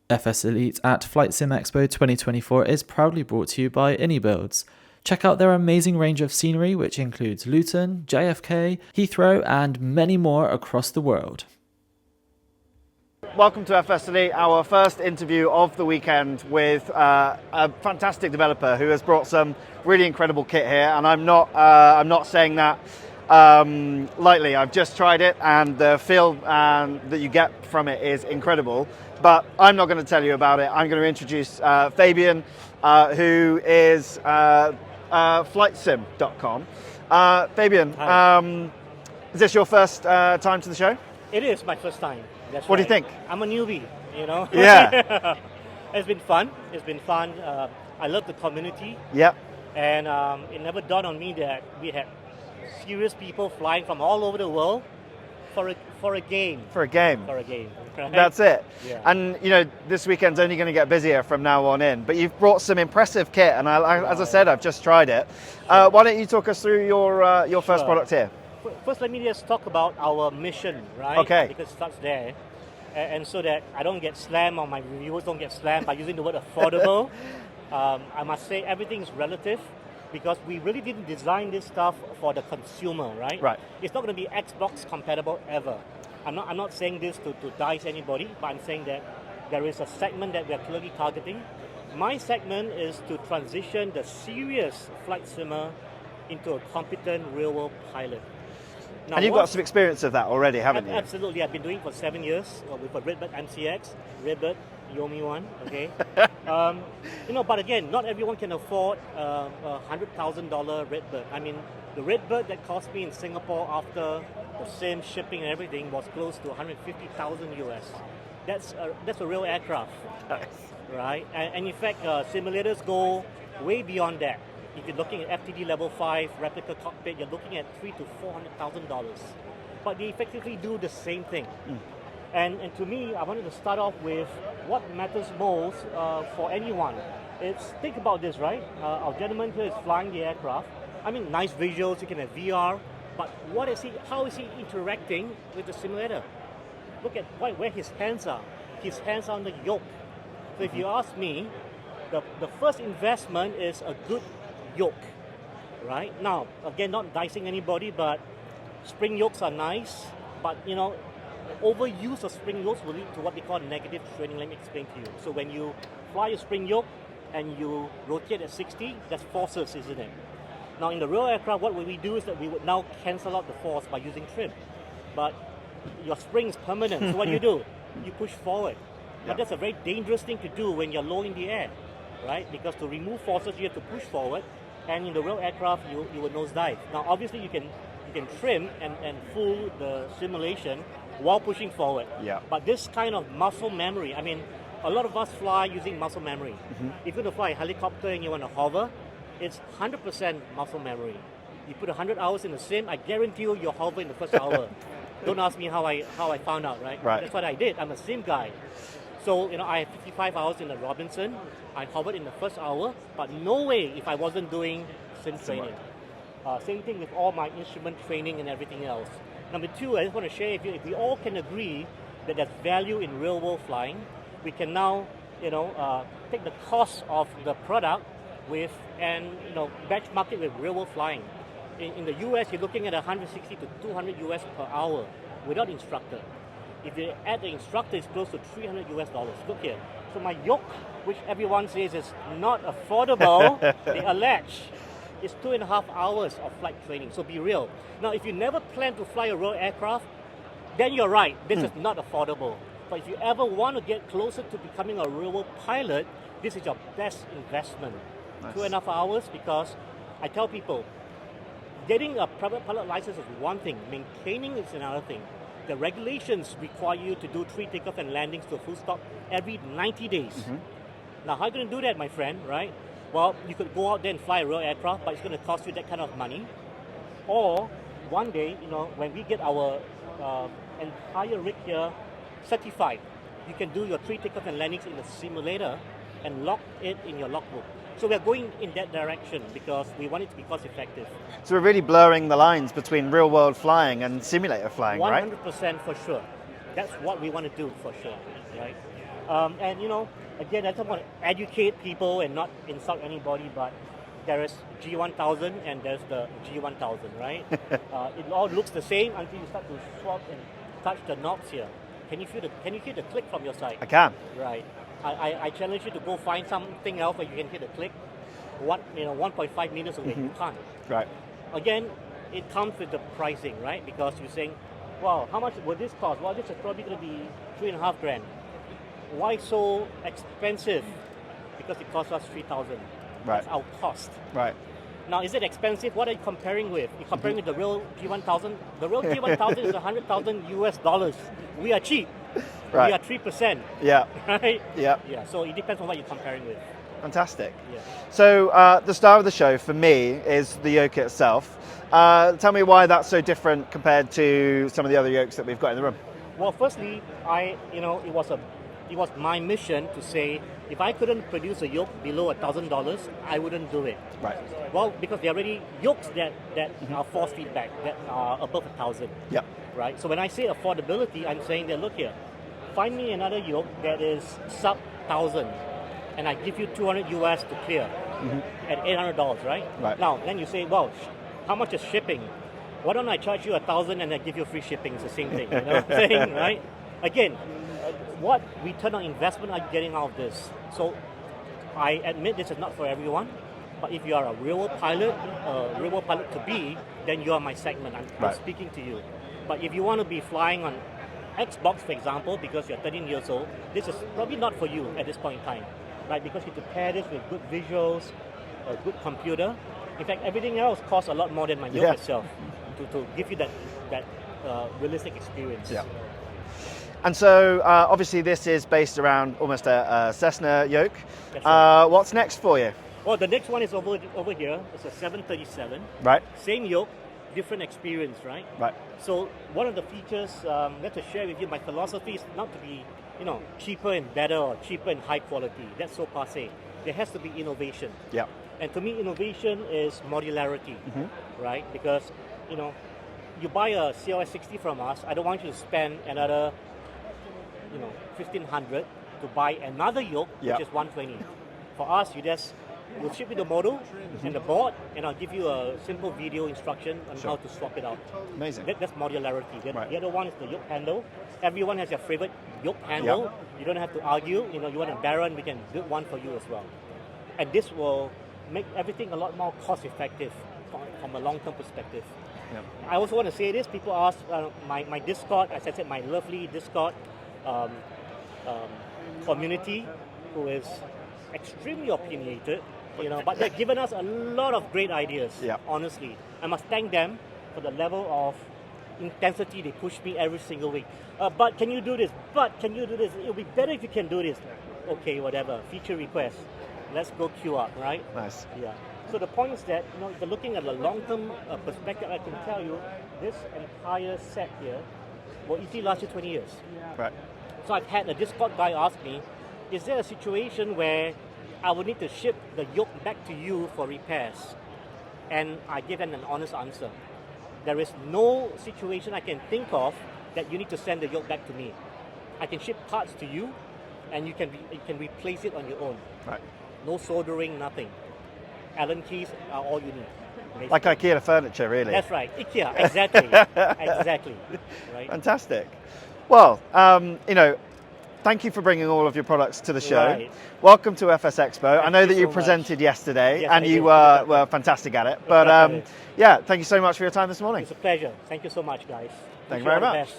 FS Elite at FlightSimExpo 2024 is proudly brought to you by AnyBuilds. Check out their amazing range of scenery, which includes Luton, JFK, Heathrow, and many more across the world. Welcome to FS Elite, our first interview of the weekend with a fantastic developer who has brought some really incredible kit here. And I'm not saying that lightly. I've just tried it, and the feel that you get from it is incredible. But I'm not going to tell you about it. I'm going to introduce Fabian, who is FlightSim.com. Fabian, is this your first time to the show? It is my first time. That's What right. do you think? I'm a newbie, you know. Yeah. It's been fun. It's been fun. I love the community. Yep. And it never dawned on me that we had serious people flying from all over the world for a game. For a game. Right? That's it. Yeah. And you know, this weekend's only going to get busier from now on in. But you've brought some impressive kit, and as I said, I've just tried it. Why don't you talk us through your first product here? First, let me just talk about our mission, right? Okay. Because it starts there. And so that I don't get slammed, or my reviewers don't get slammed by using the word affordable. I must say everything is relative, because we really didn't design this stuff for the consumer, right? Right. It's not going to be Xbox compatible ever. I'm not saying this to dice anybody, but I'm saying that there is a segment that we are clearly targeting. My segment is to transition the serious flight simmer into a competent real-world pilot. Now, And you've got some experience of that already, haven't you? Absolutely. I've been doing it for 7 years with a Redbird MCX, Redbird Yomi one, okay? But again, not everyone can afford a $100,000 Redbird. I mean, the Redbird that cost me in Singapore after the same shipping and everything was close to 150,000 US. That's a real aircraft, right? And in fact, simulators go way beyond that. If you're looking at FTD level 5 replica cockpit, you're looking at $300,000 to $400,000. But they effectively do the same thing. And to me, I wanted to start off with what matters most for anyone. Think about this, right? Our gentleman here is flying the aircraft. I mean, nice visuals, you can have VR, but how is he interacting with the simulator? Look at where his hands are. His hands are on the yoke. So if you ask me, the first investment is a good yoke, right? Now, again, not dicing anybody, but spring yokes are nice, but overuse of spring yokes will lead to what we call negative training. Let me explain to you. So when you fly a spring yoke and you rotate at 60, that's forces, isn't it? Now in the real aircraft, what we do is that we would now cancel out the force by using trim. But your spring is permanent, so what do? You push forward. But that's a very dangerous thing to do when you're low in the air, right? Because to remove forces, you have to push forward, and in the real aircraft, you will nosedive. Now obviously you can trim and fool the simulation while pushing forward. Yeah. But this kind of muscle memory, I mean, a lot of us fly using muscle memory. If you're going to fly a helicopter and you want to hover, it's 100% muscle memory. You put 100 hours in the sim, I guarantee you'll hover in the first hour. Don't ask me how I found out, right? That's what I did. I'm a sim guy. So, I have 55 hours in the Robinson. I hovered in the first hour, but no way if I wasn't doing sim training. Same thing with all my instrument training and everything else. Number two, I just want to share with you, if we all can agree that there's value in real-world flying, we can now, take the cost of the product and benchmark it with real-world flying. In the US, you're looking at 160 to 200 US per hour without instructor. If you add the instructor, it's close to 300 US dollars. Look here. So my yoke, which everyone says is not affordable, they allege, is 2.5 hours of flight training. So be real. Now, if you never plan to fly a real aircraft, then you're right. This is not affordable. But if you ever want to get closer to becoming a real-world pilot, this is your best investment. Nice. 2.5 hours, because I tell people, getting a private pilot license is one thing, maintaining is another thing. The regulations require you to do 3 takeoff and landings to a full stop every 90 days. Now, how are you going to do that, my friend, right? Well, you could go out there and fly a real aircraft, but it's going to cost you that kind of money. Or one day, when we get our entire rig here certified, you can do your 3 takeoff and landings in the simulator and lock it in your logbook. So we're going in that direction because we want it to be cost effective. So we're really blurring the lines between real world flying and simulator flying, 100% right? 100% for sure. That's what we want to do for sure, right? And again, I just want to educate people and not insult anybody, but there is G1000 and there's the G1000, right? It all looks the same until you start to swap and touch the knobs here. Can you hear the click from your side? I can. Right. I challenge you to go find something else where you can hear the click. 1.5 meters away, you can't. Right. Again, it comes with the pricing, right? Because you're saying, wow, how much would this cost? Well, this is probably going to be $3.5 grand. Why so expensive? Because it costs us 3,000. Right. That's our cost. Right. Now, is it expensive? What are you comparing with? You're comparing with the real G1000. The real G1000 is 100,000 US dollars. We are cheap. Right. We are 3%. Yeah. Right? Yeah. Yeah. So it depends on what you're comparing with. Fantastic. Yeah. So the star of the show for me is the yoke itself. Tell me why that's so different compared to some of the other yokes that we've got in the room. Well, firstly, it was my mission to say if I couldn't produce a yoke below $1,000, I wouldn't do it. Right. Well, because there are already yokes that are force feedback that are above 1,000. Yeah. Right. So when I say affordability, I'm saying that look here, find me another yoke that is sub 1,000, and I give you 200 US to clear at $800, right? Right. Now, then you say, well, how much is shipping? Why don't I charge you 1,000 and I give you free shipping? It's the same thing, you know what I'm saying, right? Again, what return on investment are you getting out of this? So I admit this is not for everyone, but if you are a real pilot to be, then you are my segment. I'm speaking to you. But if you want to be flying on Xbox, for example, because you're 13 years old, this is probably not for you at this point in time, right? Because you have to pair this with good visuals, a good computer. In fact, everything else costs a lot more than my yoke itself to give you that realistic experience. Yeah. And so, obviously, this is based around almost a Cessna yoke. That's right. What's next for you? Well, the next one is over here. It's a 737. Right. Same yoke, different experience, right? Right. So one of the features, let to share with you, my philosophy is not to be, cheaper and better or cheaper and high quality. That's so passé. There has to be innovation. Yeah. And to me, innovation is modularity, right? Because, you buy a CLS60 from us, I don't want you to spend another, $1,500 to buy another yoke, which is $120. For us, we'll ship you the model and the board, and I'll give you a simple video instruction on how to swap it out. Amazing. That's modularity. Right. The other one is the yoke handle. Everyone has their favorite yoke handle. Yep. You don't have to argue. You want a Baron, we can build one for you as well. And this will make everything a lot more cost effective from a long-term perspective. Yep. I also want to say this. People ask my Discord, as I said, my lovely Discord community, who is extremely opinionated, but they've given us a lot of great ideas. Yeah. Honestly, I must thank them for the level of intensity they push me every single week. But can you do this? But can you do this? It'll be better if you can do this. Okay, whatever. Feature request. Let's go queue up, right? Nice. Yeah. So the point is that if you're looking at the long-term perspective, I can tell you this entire set here will easily last you 20 years. Right. So I've had a Discord guy ask me, is there a situation where I would need to ship the yoke back to you for repairs? And I give them an honest answer. There is no situation I can think of that you need to send the yoke back to me. I can ship parts to you, and you can replace it on your own. Right. No soldering, nothing. Allen keys are all you need. Basically. Like IKEA furniture, really. That's right. IKEA, exactly. Exactly. Right. Fantastic. Well, thank you for bringing all of your products to the show. Right. Welcome to FS Expo. I know you that you so presented yesterday, Yes, and I you did. were fantastic at it. But thank you so much for your time this morning. It's a pleasure. Thank you so much, guys. Thank Wish you very all the much. best.